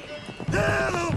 me! Help!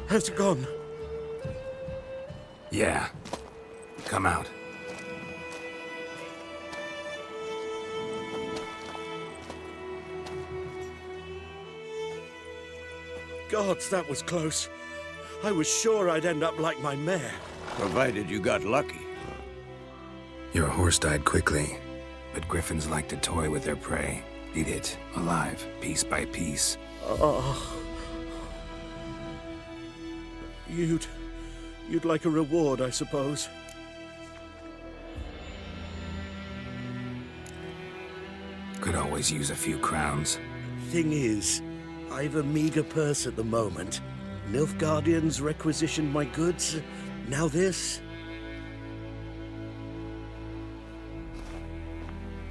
Has it gone? Yeah. Come out. Gods, that was close. I was sure I'd end up like my mare. Provided you got lucky. Your horse died quickly, but griffins like to toy with their prey. Eat it, alive, piece by piece. Oh. You'd like a reward, I suppose. Could always use a few crowns. Thing is, I've a meager purse at the moment. Nilfgaardians requisitioned my goods. Now this.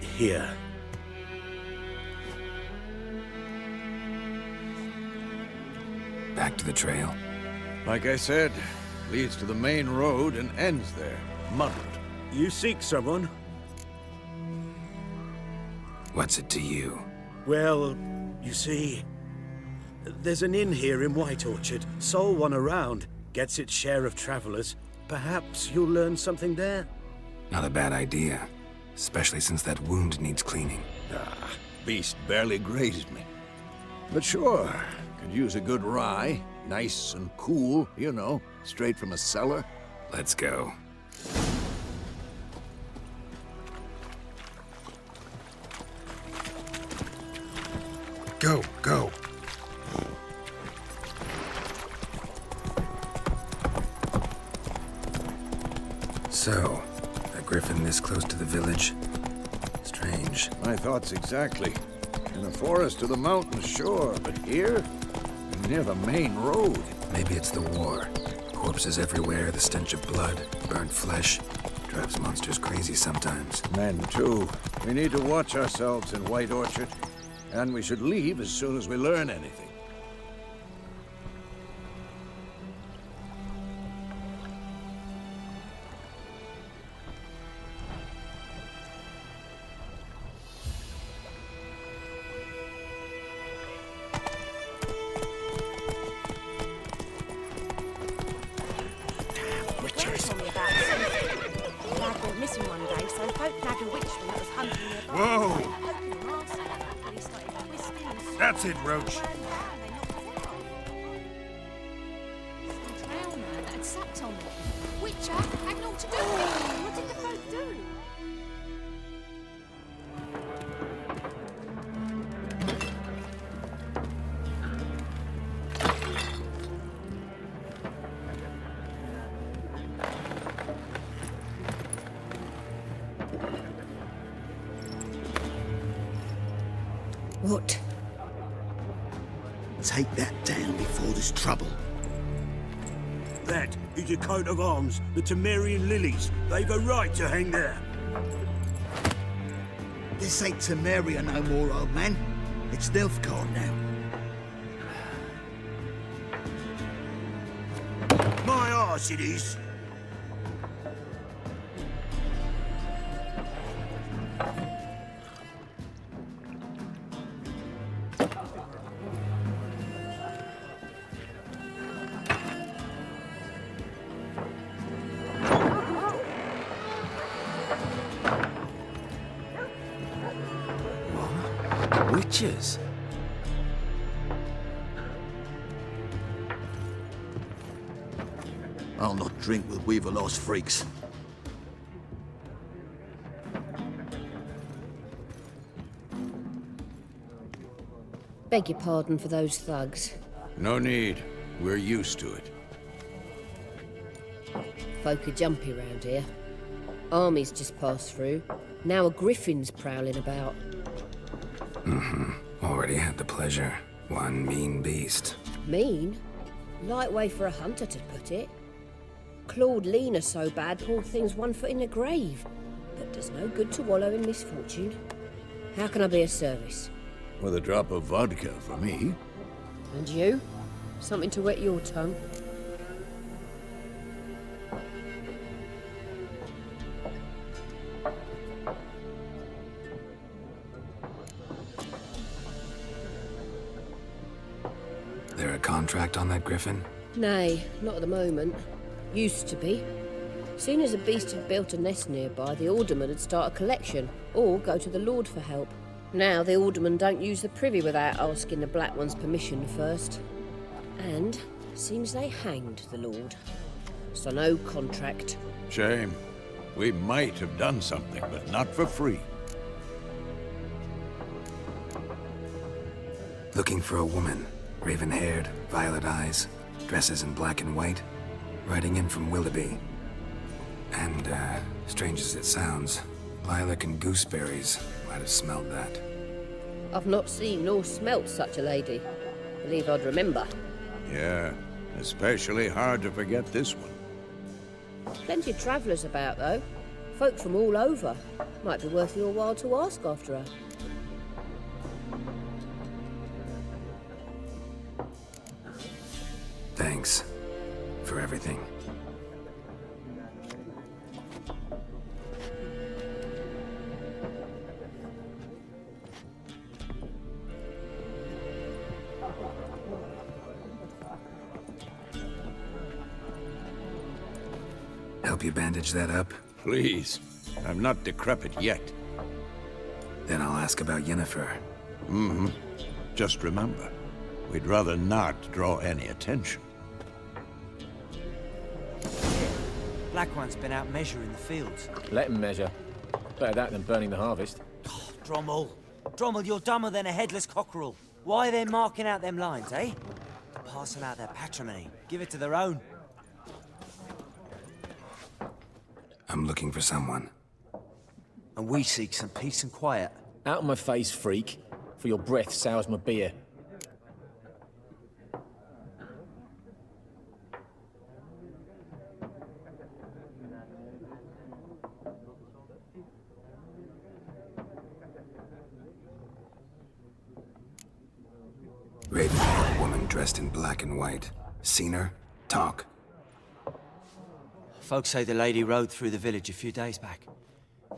Here. Back to the trail. Like I said, leads to the main road and ends there, muddled. You seek someone? What's it to you? Well, you see, there's an inn here in White Orchard. Sole one around. Gets its share of travelers. Perhaps you'll learn something there? Not a bad idea. Especially since that wound needs cleaning. Ah, beast barely grazed me. But sure, could use a good rye. Nice and cool, you know, straight from a cellar. Let's go. Go, go. So, a griffin this close to the village? Strange. My thoughts exactly. In the forest to the mountains, sure, but here? Near the main road. Maybe it's the war. Corpses everywhere, the stench of blood, burnt flesh. Drives monsters crazy sometimes. Men, too. We need to watch ourselves in White Orchard. And we should leave as soon as we learn anything. Whoa! That's it, Roach. Witcher had naught to do with it. What did the folk do? What? Take that down before there's trouble. That is a coat of arms, the Temerian lilies. They've a right to hang there. This ain't Temeria no more, old man. It's Nilfgaard now. My arse it is. Witches? I'll not drink with Weaverlost freaks. Beg your pardon for those thugs. No need. We're used to it. Folk are jumpy round here. Armies just passed through. Now a griffin's prowling about. Already had the pleasure. One mean beast. Mean? Light way for a hunter to put it. Clawed Lena so bad, poor thing's 1 foot in the grave. But does no good to wallow in misfortune. How can I be of service? With a drop of vodka for me. And you? Something to wet your tongue? There a contract on that griffin? Nay, not at the moment. Used to be. Soon as a beast had built a nest nearby, the alderman would start a collection, or go to the Lord for help. Now the aldermen don't use the privy without asking the Black One's permission first. And seems they hanged the Lord. So no contract. Shame. We might have done something, but not for free. Looking for a woman. Raven-haired, violet eyes, dresses in black and white. Riding in from Willoughby. And, strange as it sounds, lilac and gooseberries might have smelled that. I've not seen nor smelt such a lady. Believe I'd remember. Yeah, especially hard to forget this one. Plenty of travellers about, though. Folk from all over. Might be worth your while to ask after her. Thanks for everything. Help you bandage that up? Please. I'm not decrepit yet. Then I'll ask about Yennefer. Just remember, we'd rather not draw any attention. Black One's been out measuring the fields. Let him measure. Better that than burning the harvest. Drommel. Drommel, you're dumber than a headless cockerel. Why are they marking out them lines, eh? To parcel out their patrimony. Give it to their own. I'm looking for someone. And we seek some peace and quiet. Out of my face, freak. For your breath sours my beer. Raven-haired woman dressed in black and white. Seen her? Talk. Folks say the lady rode through the village a few days back.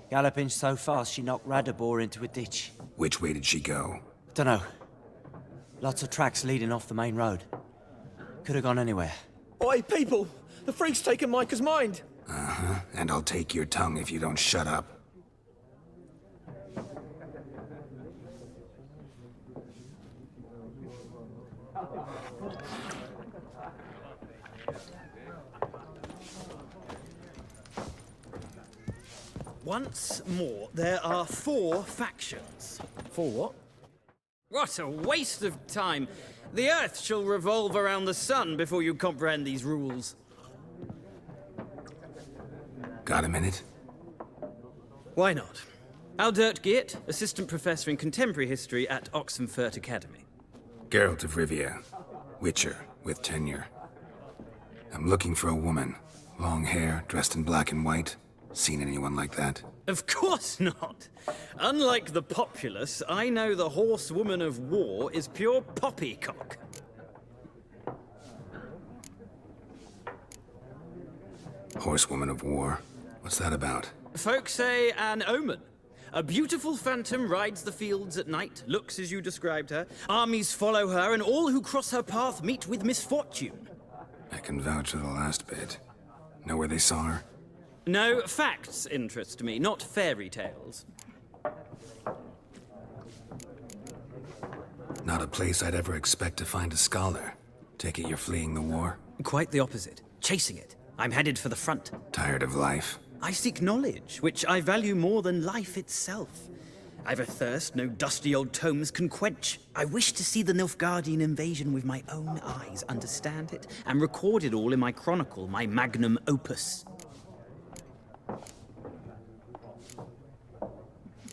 Galloping so fast she knocked Radabor into a ditch. Which way did she go? Dunno. Lots of tracks leading off the main road. Could have gone anywhere. Oi, people! The freak's taken Micah's mind! And I'll take your tongue if you don't shut up. Once more, there are 4 factions. For what? What a waste of time! The Earth shall revolve around the sun before you comprehend these rules. Got a minute? Why not? Aldert Geert, Assistant Professor in Contemporary History at Oxenfurt Academy. Geralt of Rivia. Witcher, with tenure. I'm looking for a woman. Long hair, dressed in black and white. Seen anyone like that? Of course not! Unlike the populace, I know the horsewoman of war is pure poppycock. Horsewoman of war? What's that about? Folk say an omen. A beautiful phantom rides the fields at night, looks as you described her. Armies follow her, and all who cross her path meet with misfortune. I can vouch for the last bit. Know where they saw her? No, facts interest me, not fairy tales. Not a place I'd ever expect to find a scholar. Take it you're fleeing the war? Quite the opposite. Chasing it. I'm headed for the front. Tired of life? I seek knowledge, which I value more than life itself. I've a thirst no dusty old tomes can quench. I wish to see the Nilfgaardian invasion with my own eyes, understand it, and record it all in my chronicle, my magnum opus.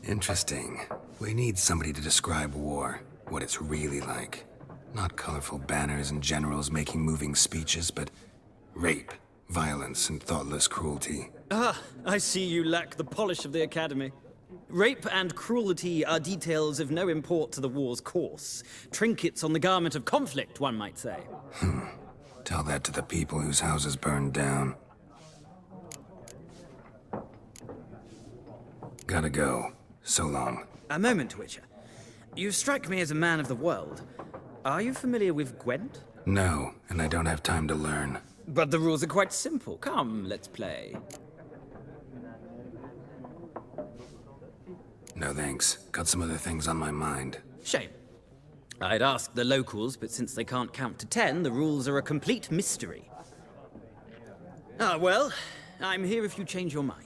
Interesting. We need somebody to describe war, what it's really like. Not colorful banners and generals making moving speeches, but rape, violence, and thoughtless cruelty. Ah, I see you lack the polish of the Academy. Rape and cruelty are details of no import to the war's course. Trinkets on the garment of conflict, one might say. Tell that to the people whose houses burned down. Gotta go. So long. A moment, Witcher. You strike me as a man of the world. Are you familiar with Gwent? No, and I don't have time to learn. But the rules are quite simple. Come, let's play. No thanks. Got some other things on my mind. Shame. I'd ask the locals, but since they can't count to 10, the rules are a complete mystery. Ah, well, I'm here if you change your mind.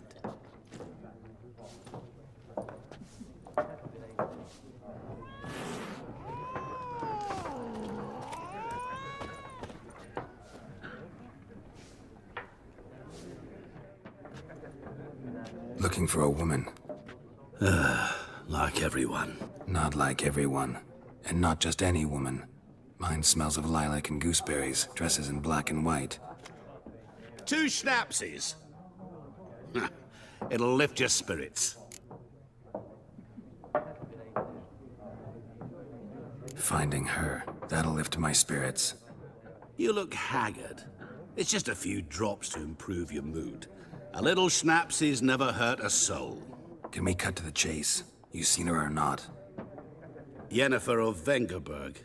Looking for a woman. Like everyone. Not like everyone. And not just any woman. Mine smells of lilac and gooseberries, dresses in black and white. 2 schnapsies. It'll lift your spirits. Finding her, that'll lift my spirits. You look haggard. It's just a few drops to improve your mood. A little schnapsies never hurt a soul. Can we cut to the chase? You seen her or not? Yennefer of Vengerberg.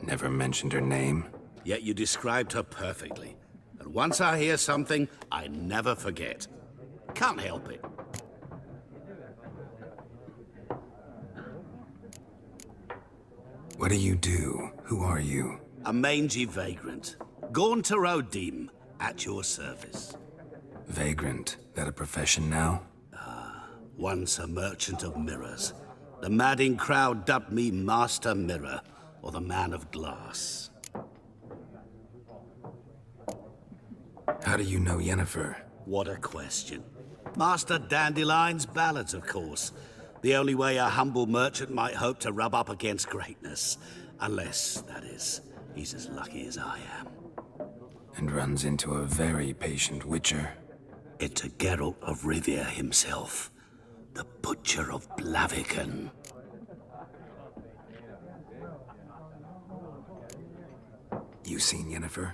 Never mentioned her name. Yet you described her perfectly. And once I hear something, I never forget. Can't help it. What do you do? Who are you? A mangy vagrant. Gaunter O'Dim, at your service. Vagrant. That a profession now? Once a merchant of mirrors. The madding crowd dubbed me Master Mirror, or the Man of Glass. How do you know Yennefer? What a question. Master Dandelion's ballads, of course. The only way a humble merchant might hope to rub up against greatness. Unless, that is, he's as lucky as I am. And runs into a very patient witcher. Into Geralt of Rivia himself. The Butcher of Blaviken. You seen Yennefer?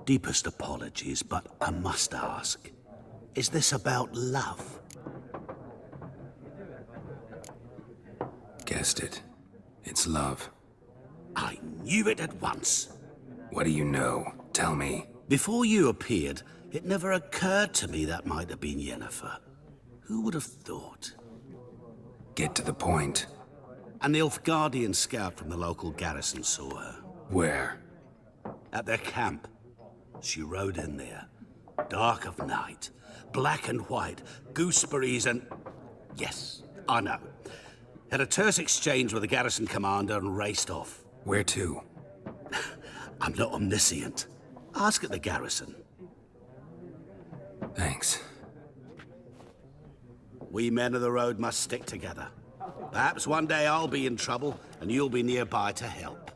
Deepest apologies, but I must ask. Is this about love? Guessed it. It's love. I knew it at once. What do you know? Tell me. Before you appeared, it never occurred to me that might have been Yennefer. Who would have thought? Get to the point. An Nilfgaardian scout from the local garrison saw her. Where? At their camp. She rode in there. Dark of night. Black and white. Gooseberries and... Yes, I know. Had a terse exchange with the garrison commander and raced off. Where to? I'm not omniscient. Ask at the garrison. Thanks. We men of the road must stick together. Perhaps one day I'll be in trouble and you'll be nearby to help.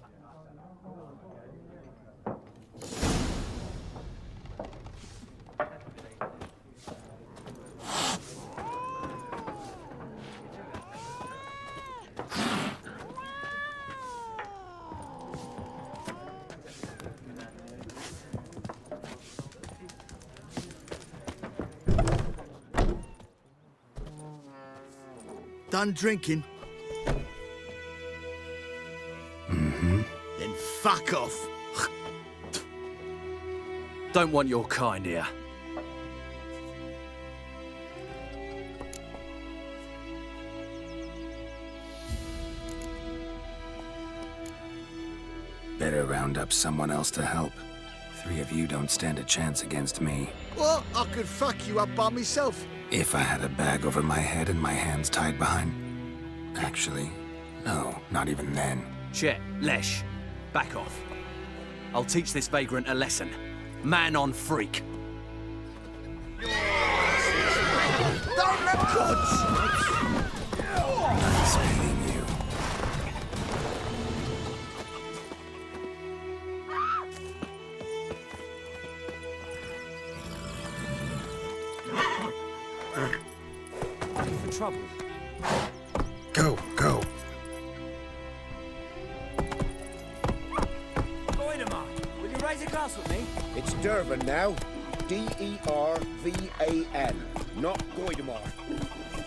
Done drinking? Mm-hmm. Then fuck off. Don't want your kind here. Better round up someone else to help. 3 of you don't stand a chance against me. Well, I could fuck you up by myself. If I had a bag over my head and my hands tied behind... Actually, no, not even then. Chet, Lesh, back off. I'll teach this vagrant a lesson. Man on freak. Don't let Nice meeting you. Ready for trouble? Go, go. Goidemar, will you raise a glass with me? It's Dervan now. D-E-R-V-A-N, not Goidemar.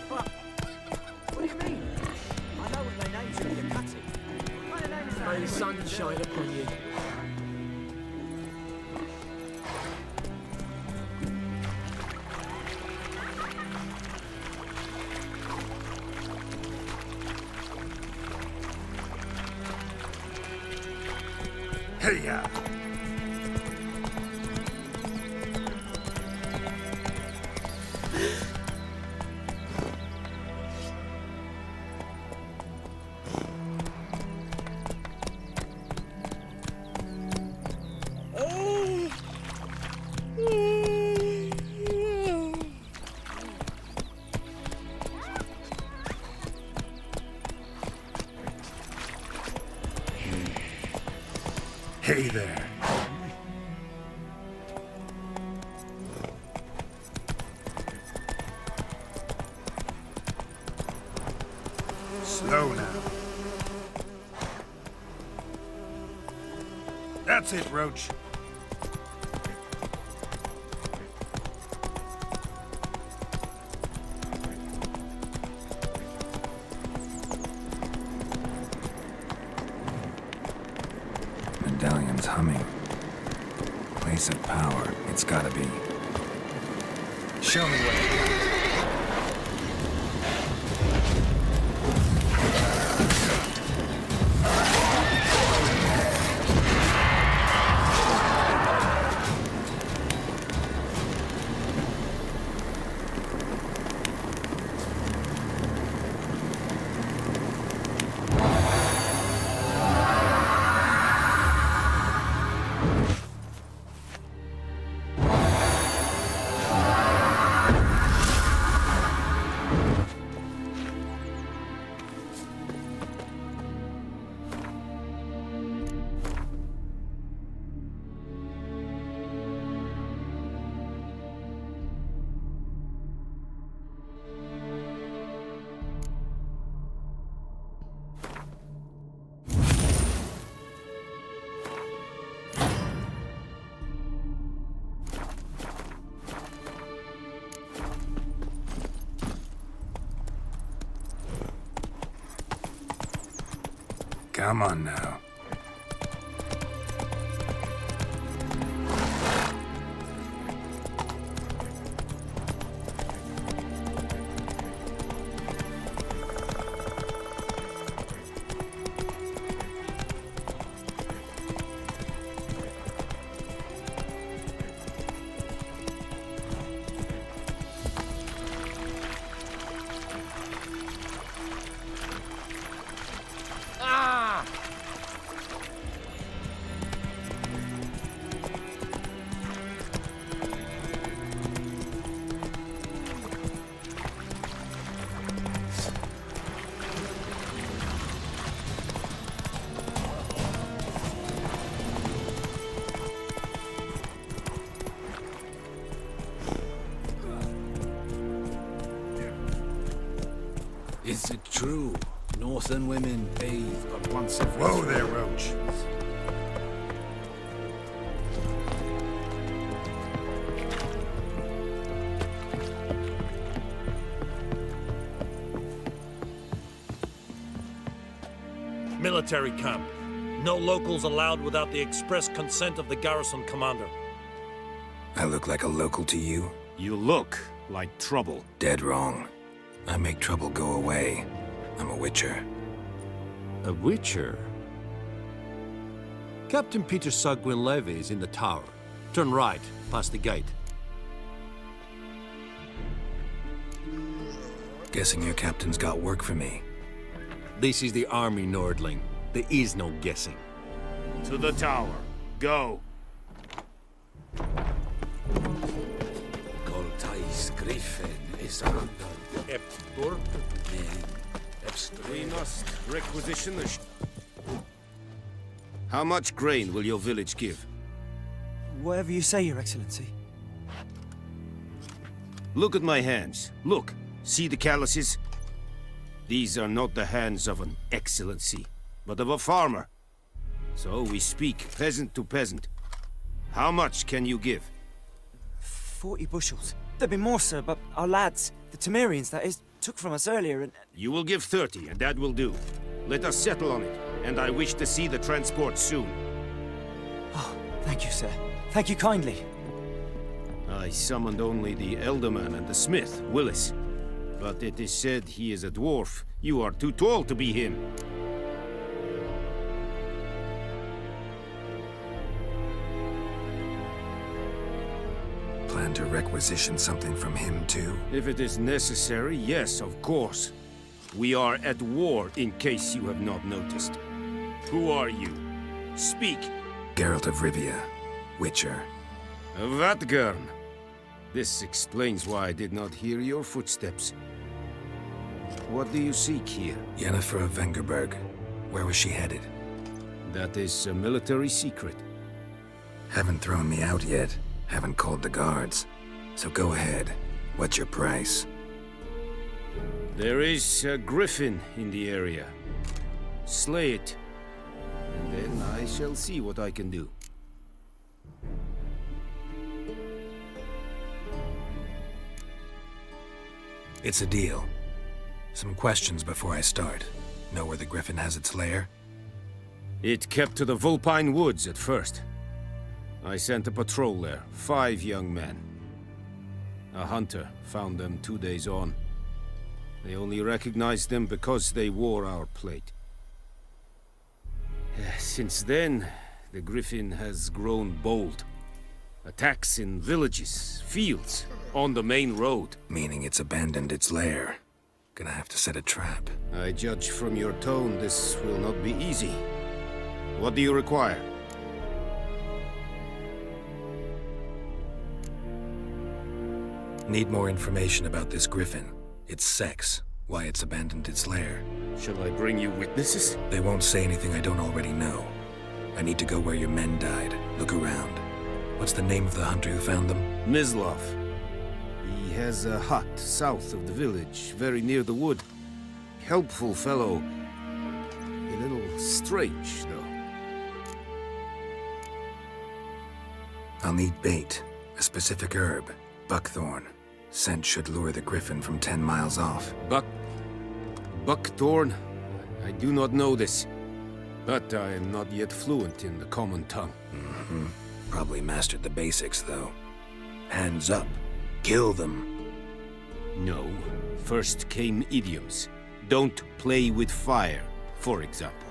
But, what do you mean? I know what they named you, you cut it. What kind of name is that? May the sun shine upon you. Hey-ya! Hey there. Slow now. That's it, Roach. Medallion's humming. Place of power, it's gotta be. Show me what you got. Come on now. Is it true? Northern women bathe but once every... Whoa there, Roach. Military camp. No locals allowed without the express consent of the garrison commander. I look like a local to you? You look like trouble. Dead wrong. I make trouble go away. I'm a witcher. A witcher? Captain Peter Sagwin Levy is in the tower. Turn right, past the gate. Guessing your captain's got work for me. This is the army, Nordling. There is no guessing. To the tower. Go. Coltais Griffin is under Eptur. We must requisition the How much grain will your village give? Whatever you say, Your Excellency. Look at my hands. Look. See the calluses? These are not the hands of an excellency, but of a farmer. So we speak peasant to peasant. How much can you give? 40 bushels. There'd be more, sir, but our lads, the Temerians, that is, took from us earlier and... You will give 30, and that will do. Let us settle on it, and I wish to see the transport soon. Oh, thank you, sir. Thank you kindly. I summoned only the Elderman and the smith, Willis. But it is said he is a dwarf. You are too tall to be him. Plan to requisition something from him, too? If it is necessary, yes, of course. We are at war, in case you have not noticed. Who are you? Speak. Geralt of Rivia, Witcher. Vatgern. This explains why I did not hear your footsteps. What do you seek here? Yennefer of Vengerberg. Where was she headed? That is a military secret. Haven't thrown me out yet. Haven't called the guards. So go ahead. What's your price? There is a griffin in the area. Slay it. And then I shall see what I can do. It's a deal. Some questions before I start. Know where the griffin has its lair? It kept to the Vulpine Woods at first. I sent a patrol there, 5 young men. A hunter found them 2 days on. They only recognized them because they wore our plate. Since then, the griffin has grown bold. Attacks in villages, fields, on the main road. Meaning it's abandoned its lair. Gonna have to set a trap. I judge from your tone this will not be easy. What do you require? Need more information about this griffin. Its sex, why it's abandoned its lair. Shall I bring you witnesses? They won't say anything I don't already know. I need to go where your men died. Look around. What's the name of the hunter who found them? Mislav. He has a hut south of the village, very near the wood. Helpful fellow. A little strange, though. I'll need bait. A specific herb. Buckthorn. Scent should lure the griffin from 10 miles off. Buckthorn? I do not know this. But I am not yet fluent in the common tongue. Mm-hmm. Probably mastered the basics, though. Hands up. Kill them. No. First came idioms. Don't play with fire, for example.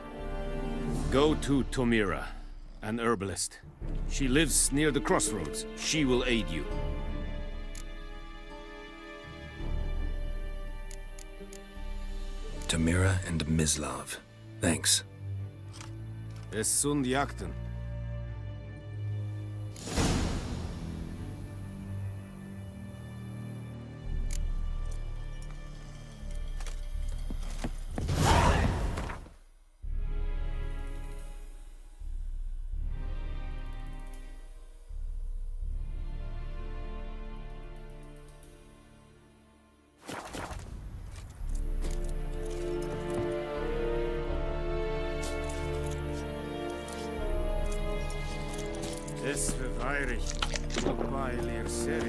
Go to Tomira, an herbalist. She lives near the crossroads. She will aid you. Tomira and Mislav. Thanks. Es sunt jakten.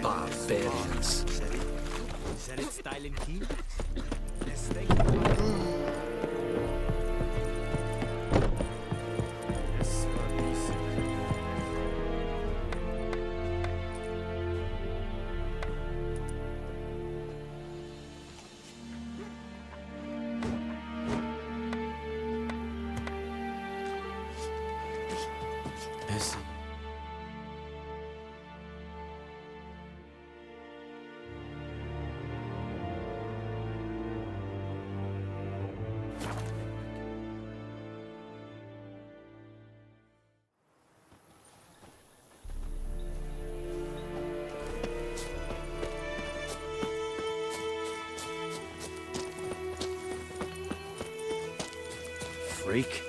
Barbarians. Set it style and key. freak.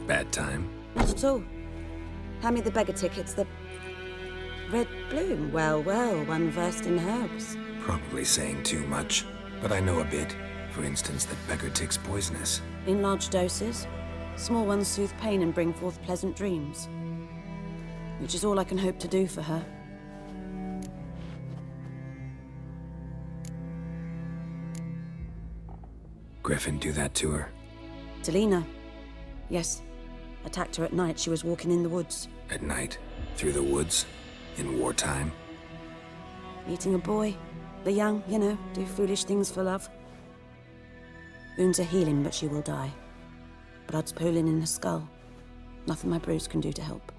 Bad time. Not at all. Hand me the beggar tickets, the red bloom. Well, well, one versed in herbs. Probably saying too much, but I know a bit. For instance, that beggar tick's poisonous. In large doses. Small ones soothe pain and bring forth pleasant dreams. Which is all I can hope to do for her. Griffin do that to her? Delina. Yes. Attacked her at night. She was walking in the woods. At night? Through the woods? In wartime? Meeting a boy. The young, you know, do foolish things for love. Wounds are healing, but she will die. Blood's pooling in her skull. Nothing my bruise can do to help.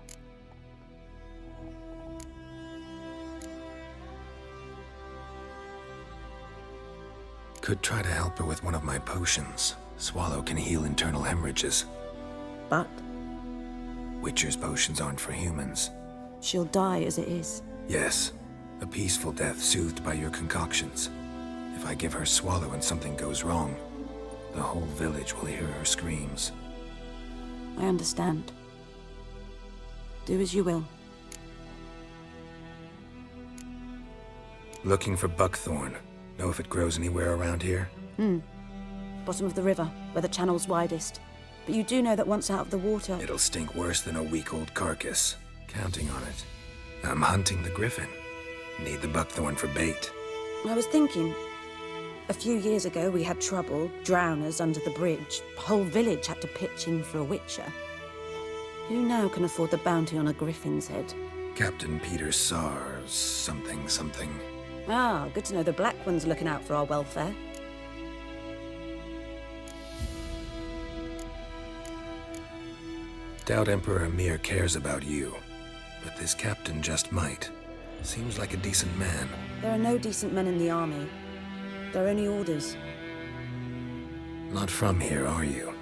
Could try to help her with one of my potions. Swallow can heal internal hemorrhages. But? Witcher's potions aren't for humans. She'll die as it is. Yes. A peaceful death soothed by your concoctions. If I give her Swallow and something goes wrong, the whole village will hear her screams. I understand. Do as you will. Looking for buckthorn. Know if it grows anywhere around here? Bottom of the river, where the channel's widest. But you do know that once out of the water... It'll stink worse than a week-old carcass. Counting on it. I'm hunting the griffin. Need the buckthorn for bait. I was thinking... A few years ago, we had trouble, drowners under the bridge. The whole village had to pitch in for a witcher. Who now can afford the bounty on a griffin's head? Captain Peter Sars, something. Ah, good to know the Black One's looking out for our welfare. Doubt Emperor Emhyr cares about you, but this captain just might. Seems like a decent man. There are no decent men in the army. There are only orders. Not from here, are you?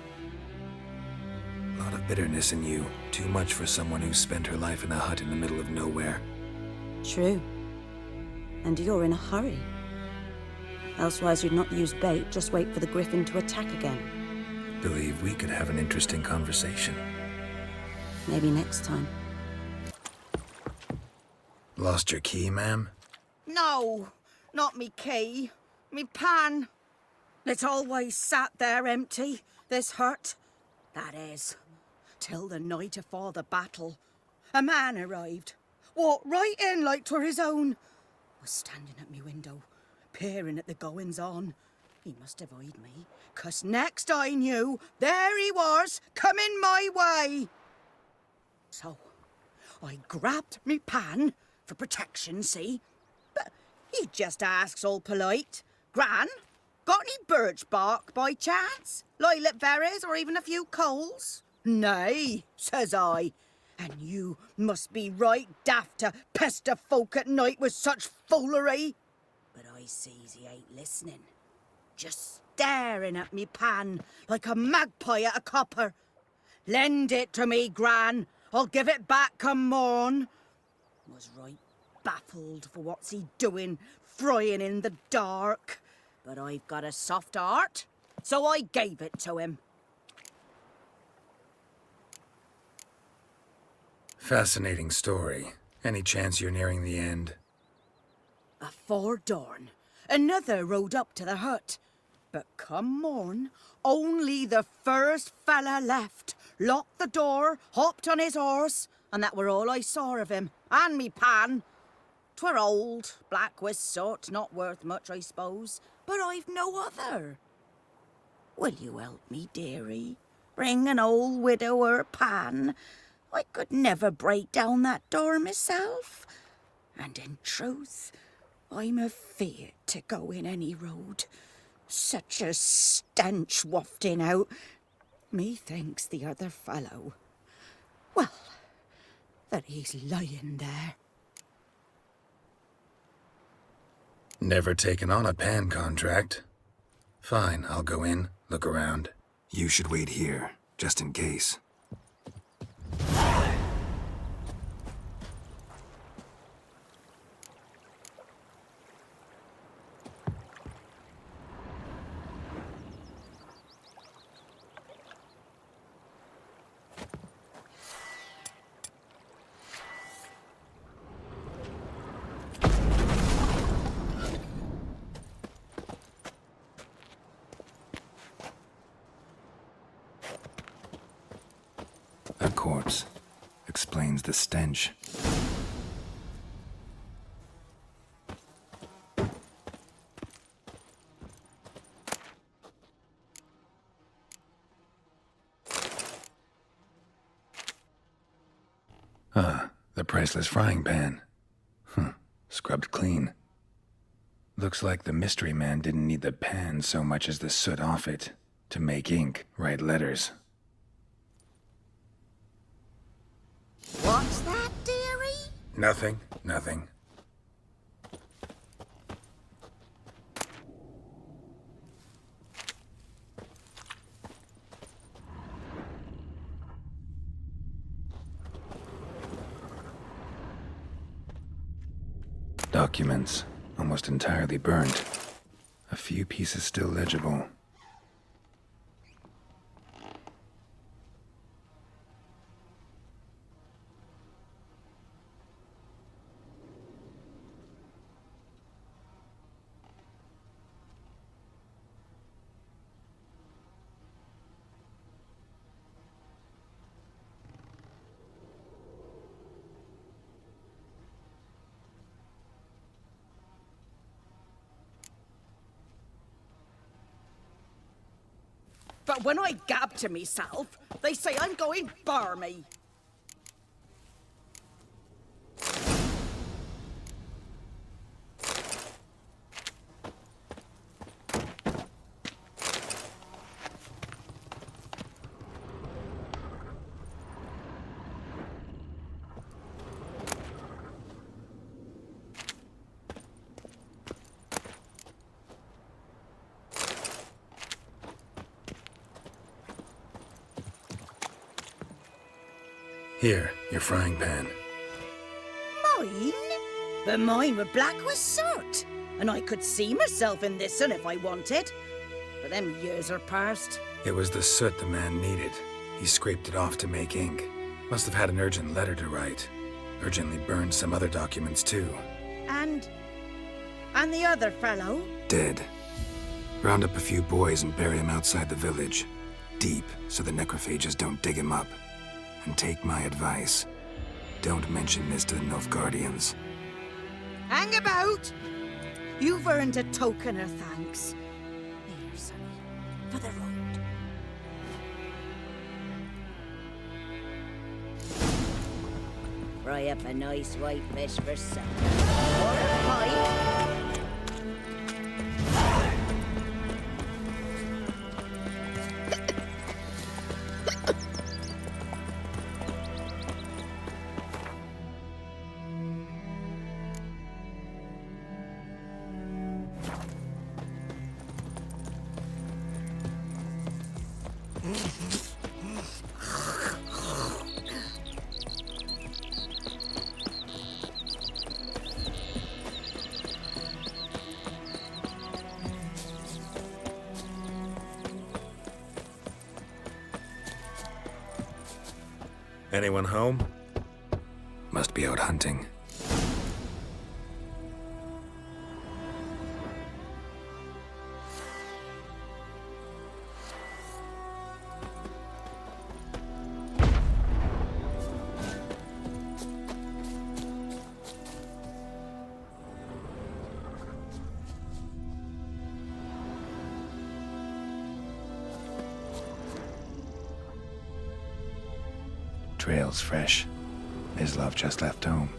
A lot of bitterness in you. Too much for someone who spent her life in a hut in the middle of nowhere. True. And you're in a hurry. Elsewise you'd not use bait, just wait for the griffin to attack again. Believe we could have an interesting conversation. Maybe next time. Lost your key, ma'am? No, not me key. Me pan. It's always sat there empty, this hut. That is, till the night afore the battle. A man arrived. Walked right in like 'twere his own. Was standing at me window, peering at the goings-on. He must have eyed me, 'cause next I knew, there he was, coming my way. So, I grabbed me pan, for protection, see? But he just asks all polite, Gran, got any birch bark by chance? Lilac berries or even a few coals? Nay, says I. And you must be right daft to pester folk at night with such foolery. But I sees he ain't listening. Just staring at me pan like a magpie at a copper. Lend it to me, Gran. I'll give it back come morn. Was right baffled for what's he doing, frying in the dark. But I've got a soft heart, so I gave it to him. Fascinating story. Any chance you're nearing the end? Afore dawn, another rode up to the hut. But come morn, only the first fella left. Locked the door, hopped on his horse, and that were all I saw of him. And me pan. 'Twere old, black with soot, not worth much, I suppose. But I've no other. Will you help me, dearie? Bring an old widower pan. I could never break down that door myself. And in truth, I'm afeard to go in any road. Such a stench wafting out. Methinks the other fellow, well, that he's lying there. Never taken on a pan contract. Fine, I'll go in, look around. You should wait here, just in case. A corpse. Explains the stench. The priceless frying pan. Scrubbed clean. Looks like the mystery man didn't need the pan so much as the soot off it to make ink, write letters. What's that, dearie? Nothing. Documents, almost entirely burnt. A few pieces still legible. But when I gab to myself, they say I'm going barmy. Here, your frying pan. Mine? But mine were black with soot. And I could see myself in this one if I wanted. But them years are past. It was the soot the man needed. He scraped it off to make ink. Must have had an urgent letter to write. Urgently burned some other documents too. And the other fellow? Dead. Round up a few boys and bury him outside the village. Deep, so the necrophages don't dig him up. And take my advice. Don't mention this to the Nilfgaardians. Hang about! You've earned a token of thanks. Here, sonny, for the road. Fry up a nice white fish for supper. Or a pie. Anyone home? Must be out hunting. Trail's fresh. Mislav just left home.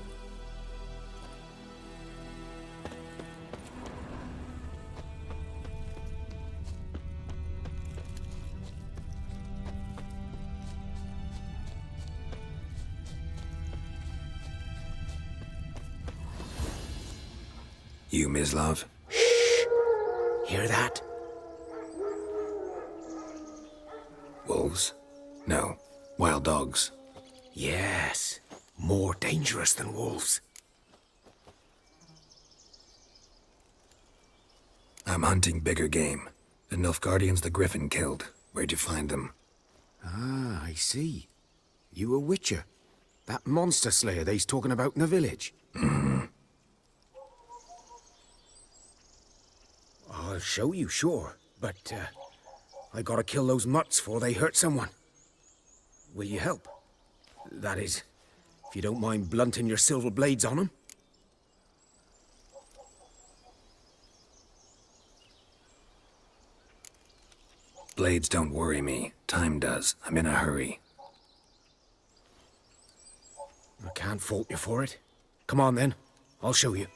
You, Mislav? Hear that? Wolves? No. Wild dogs. Yes. More dangerous than wolves. I'm hunting bigger game. The Nilfgaardians the Griffin killed. Where'd you find them? Ah, I see. You a witcher. That monster slayer they's talking about in the village. I'll show you, sure. But, I gotta kill those mutts before they hurt someone. Will you help? That is, if you don't mind blunting your silver blades on them. Blades don't worry me. Time does. I'm in a hurry. I can't fault you for it. Come on, then. I'll show you.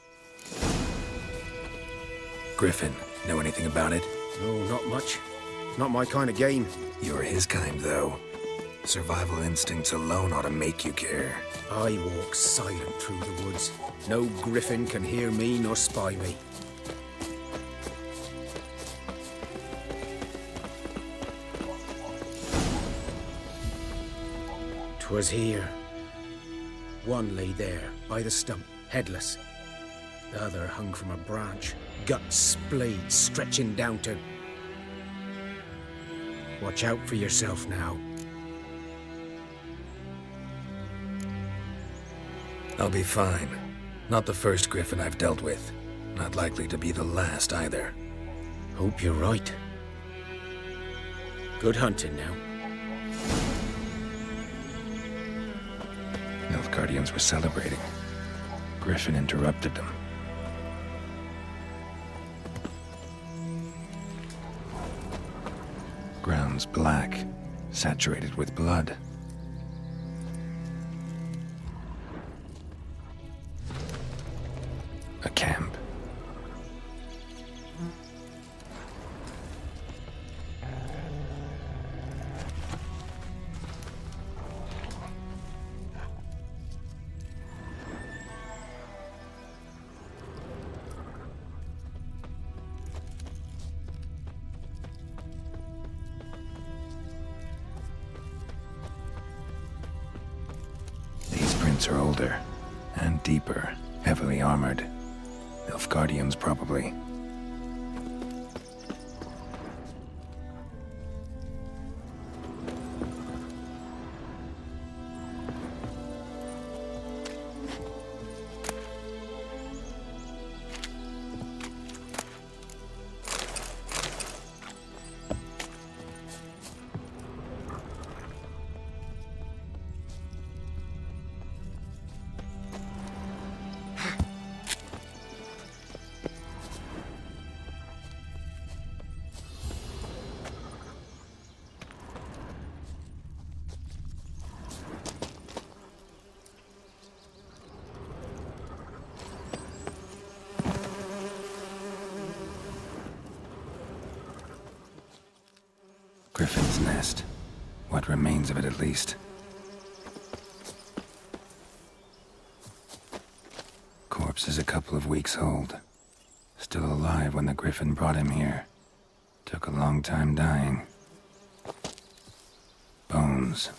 Griffin, know anything about it? No, not much. Not my kind of game. You're his kind, though. Survival instincts alone ought to make you care. I walk silent through the woods. No griffin can hear me nor spy me. 'Twas here. One lay there, by the stump, headless. The other hung from a branch, guts splayed, stretching down to... Watch out for yourself now. I'll be fine. Not the first griffin I've dealt with. Not likely to be the last either. Hope you're right. Good hunting now. Nilfgaardians were celebrating. Griffin interrupted them. Ground's black, saturated with blood. A camp. These prints are older and deeper, heavily armored. Nilfgaardians, probably. Griffin's nest. What remains of it, at least. Corpse is a couple of weeks old. Still alive when the Griffin brought him here. Took a long time dying. Bones.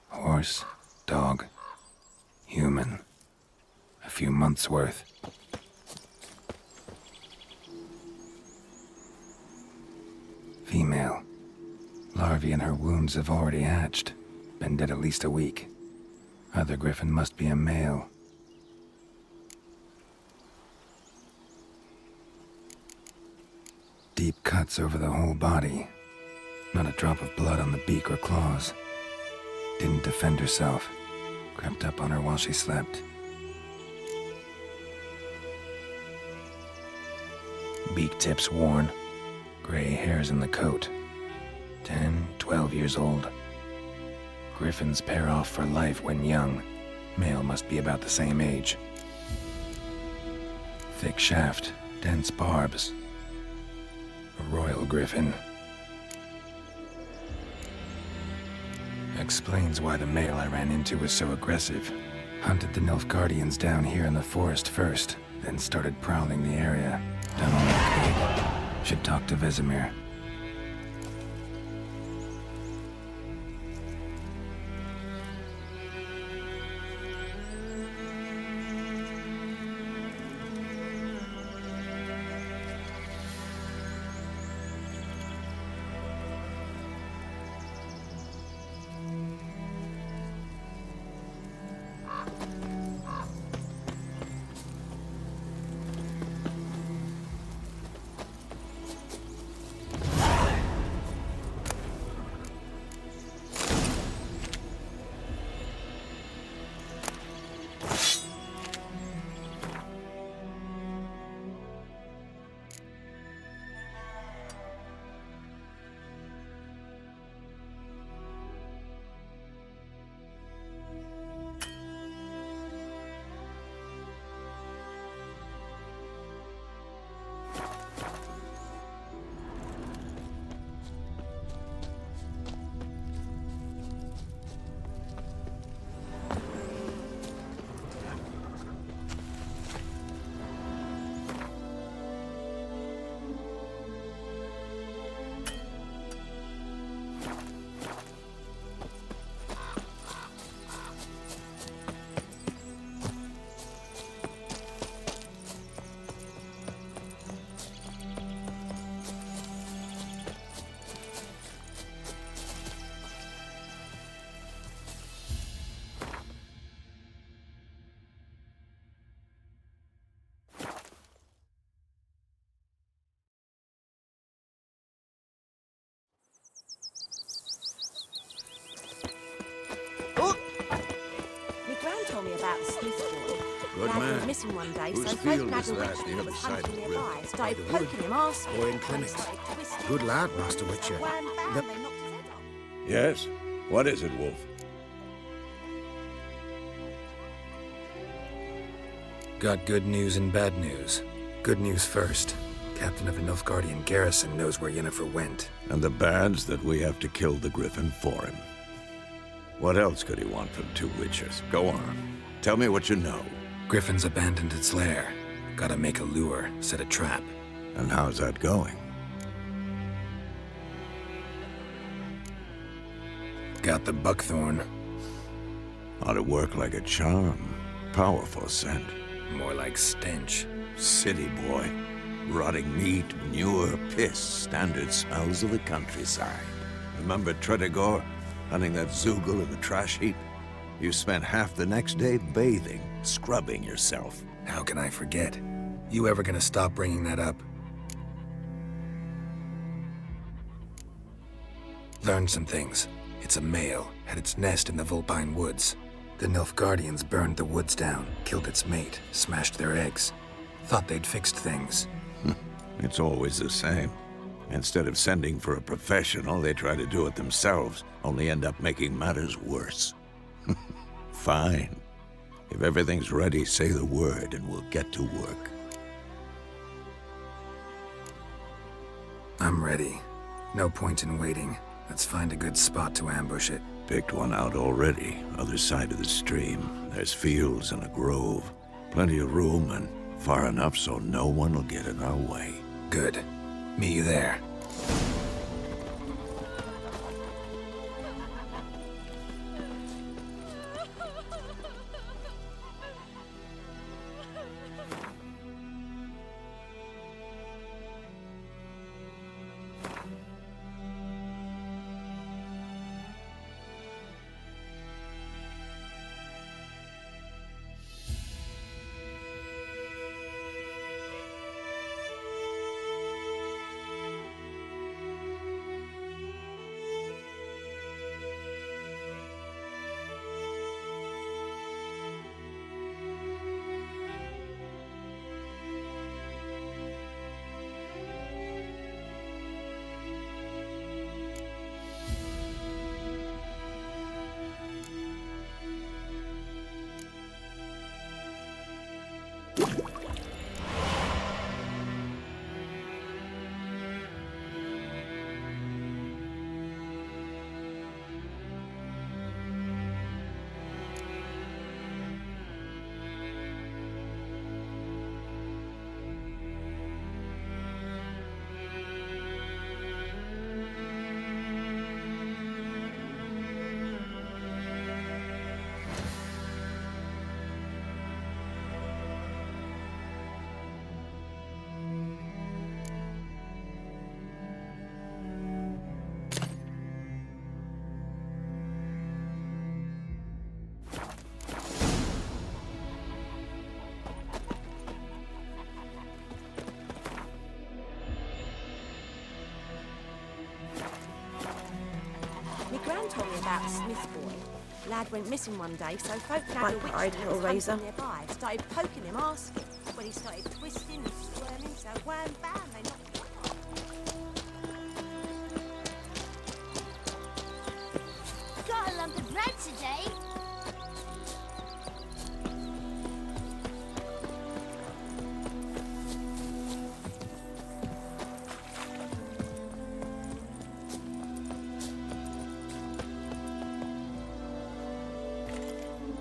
Horse, dog, human. A few months' worth. Female. Larvae in her wounds have already hatched. Been dead at least a week. Other Griffin must be a male. Deep cuts over the whole body. Not a drop of blood on the beak or claws. Didn't defend herself. Crept up on her while she slept. Beak tips worn. Gray hairs in the coat. 10, 12 years old. Griffins pair off for life when young. Male must be about the same age. Thick shaft, dense barbs. A royal griffin. Explains why the male I ran into was so aggressive. Hunted the Nilfgaardians down here in the forest first. then started prowling the area. Down on the cave. Should talk to Vesemir. Told me about the sleuth boy. Good Lad man. went missing one day, Whose so field folk is nagged a that, witch the that other was side of hunting the nearby. river? Started By the poking him, asking. Boy in Clements. Good lad, Master Witcher. Yes? What is it, Wolf? Got good news and bad news. Good news first. Captain of the Nilfgaardian garrison knows where Yennefer went. And the bad's that we have to kill the Griffin for him. What else could he want from two witches? Go on. Tell me what you know. Griffin's abandoned its lair. Gotta make a lure, set a trap. And how's that going? Got the buckthorn. Ought to work like a charm. Powerful scent. More like stench. City boy. Rotting meat, manure, piss. Standard smells of the countryside. Remember Tretogor? Hunting that Zoogle in the trash heap? You spent half the next day bathing, scrubbing yourself. How can I forget? You ever gonna stop bringing that up? Learned some things. It's a male, had its nest in the Vulpine Woods. The Nilfgaardians burned the woods down, killed its mate, smashed their eggs. Thought they'd fixed things. It's always the same. Instead of sending for a professional, they try to do it themselves, only end up making matters worse. Fine. If everything's ready, say the word and we'll get to work. I'm ready. No point in waiting. Let's find a good spot to ambush it. Picked one out already, other side of the stream. There's fields and a grove. Plenty of room and far enough so no one will get in our way. Good. Meet you there. about a Smith boy. Lad went missing one day, so folk Quite gathered pride, witch Hellraiser. nearby. Started poking him, asking. When he started twisting and squirming, so wham bam, they knocked him off. Got a lump of bread today.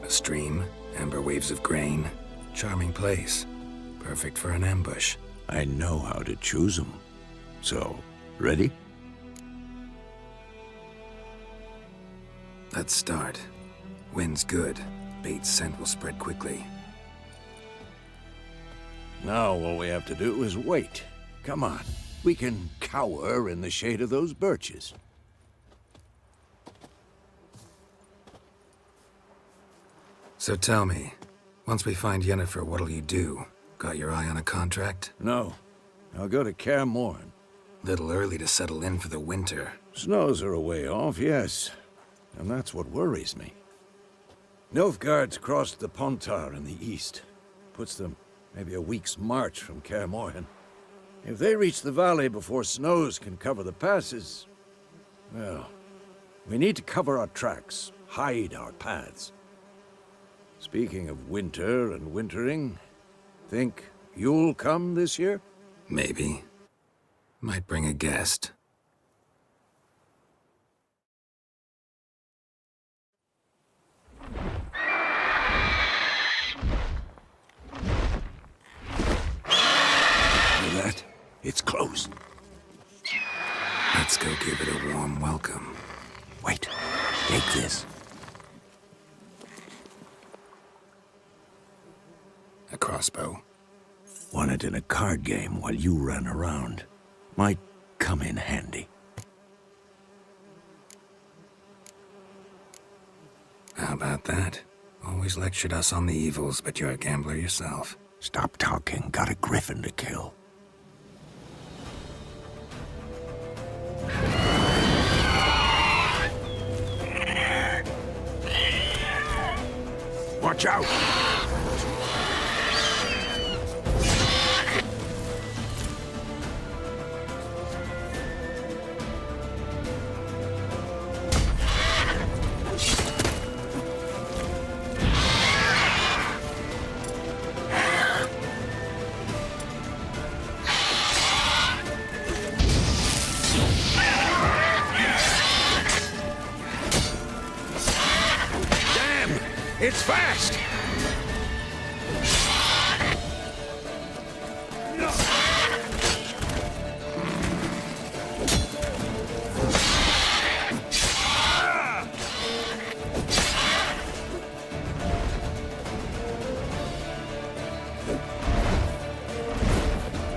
A stream, amber waves of grain. Charming place. Perfect for an ambush. I know how to choose them. So, ready? Let's start. Wind's good. Bait's scent will spread quickly. Now all we have to do is wait. Come on. We can cower in the shade of those birches. So tell me, once we find Yennefer, what'll you do? Got your eye on a contract? No. I'll go to Kaer Morhen. Little early to settle in for the winter. Snows are a way off, yes. And that's what worries me. Nilfgaard's crossed the Pontar in the east. Puts them maybe a week's march from Kaer Morhen. If they reach the valley before snows can cover the passes, well, we need to cover our tracks, hide our paths. Speaking of winter and wintering, think you'll come this year? Maybe. Might bring a guest. Hear that? It's close. Let's go give it a warm welcome. Wait, take this. A crossbow. Won it in a card game while you ran around. Might come in handy. How about that? Always lectured us on the evils, but you're a gambler yourself. Stop talking. Got a griffin to kill. Watch out! It's fast!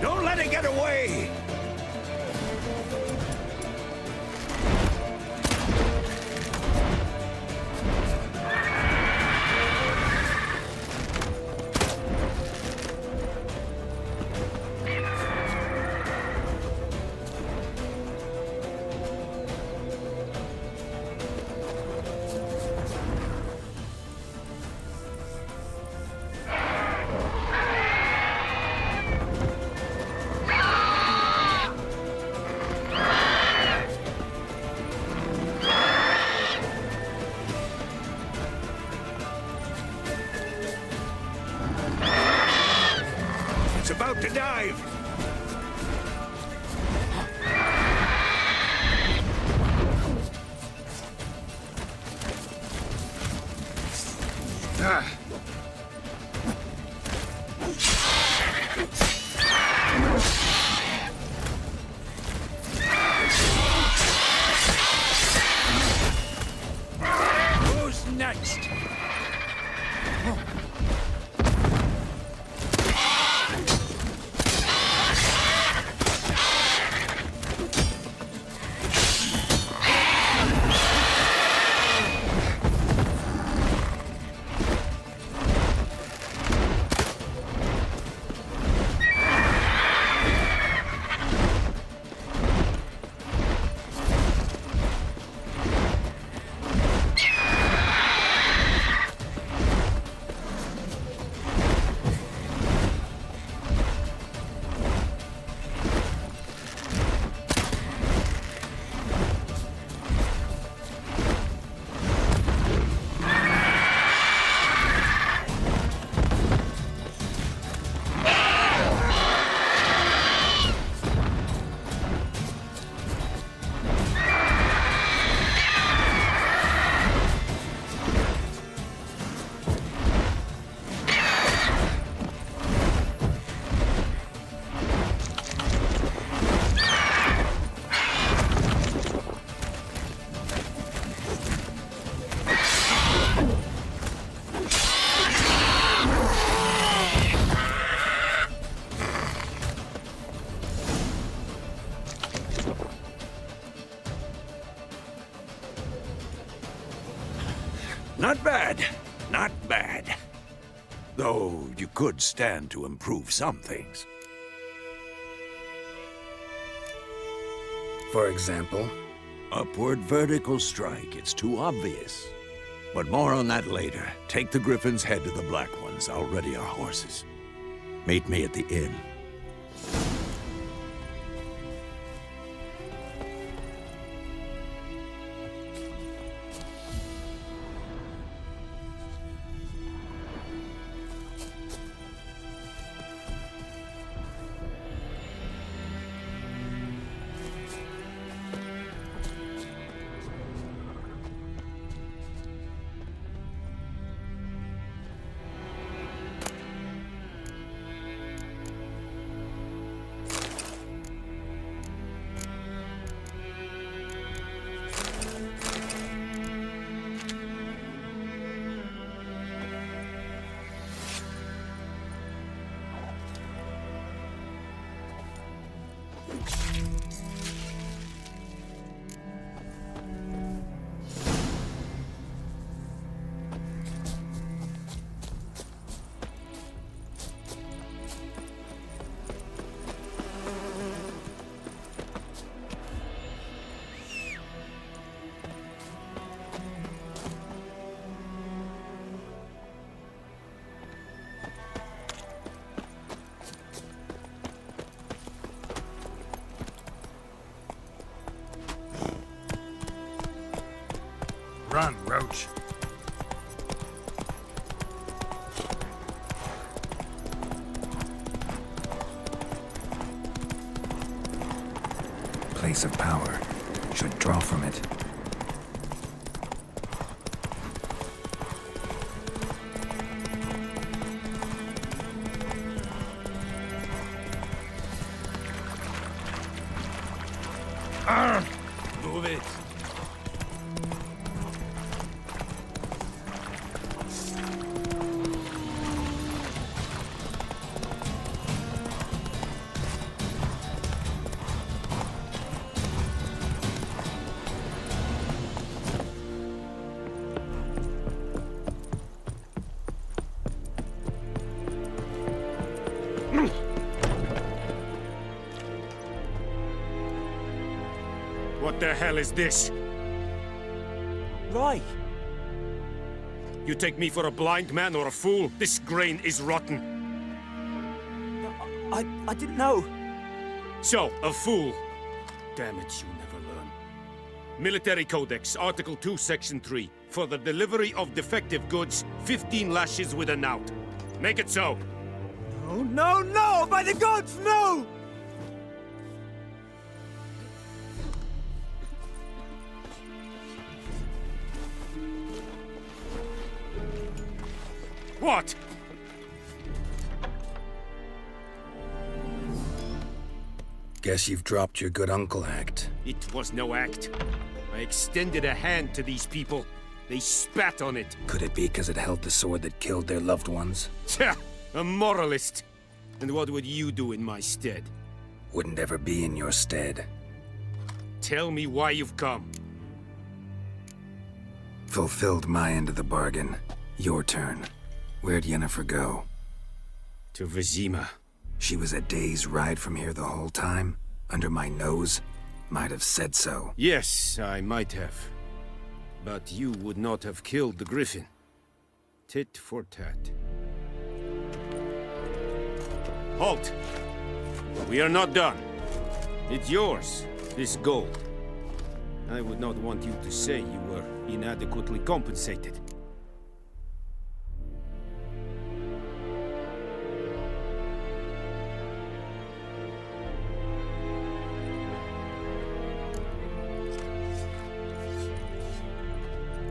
Don't let it get away! About to dive! Who's next? Not bad. Not bad. Though you could stand to improve some things. For example? Upward vertical strike. It's too obvious. But more on that later. Take the Griffin's head to the Black Ones. I'll ready our horses. Meet me at the inn. Run, Roach. Place of power. Should draw from it. Move it. What the hell is this? Right. You take me for a blind man or a fool? This grain is rotten. I didn't know. So, a fool. Damn it, you never learn. Military Codex, Article 2, Section 3. For the delivery of defective goods, 15 lashes with a knout. Make it so. No, no, no! By the gods, no! What? Guess you've dropped your good uncle act. It was no act. I extended a hand to these people. They spat on it. Could it be because it held the sword that killed their loved ones? Tja, a moralist. And what would you do in my stead? Wouldn't ever be in your stead. Tell me why you've come. Fulfilled my end of the bargain. Your turn. Where'd Yennefer go? To Vizima. She was a day's ride from here the whole time? Under my nose? Might have said so. Yes, I might have. But you would not have killed the Griffin. Tit for tat. Halt! We are not done. It's yours, this gold. I would not want you to say you were inadequately compensated.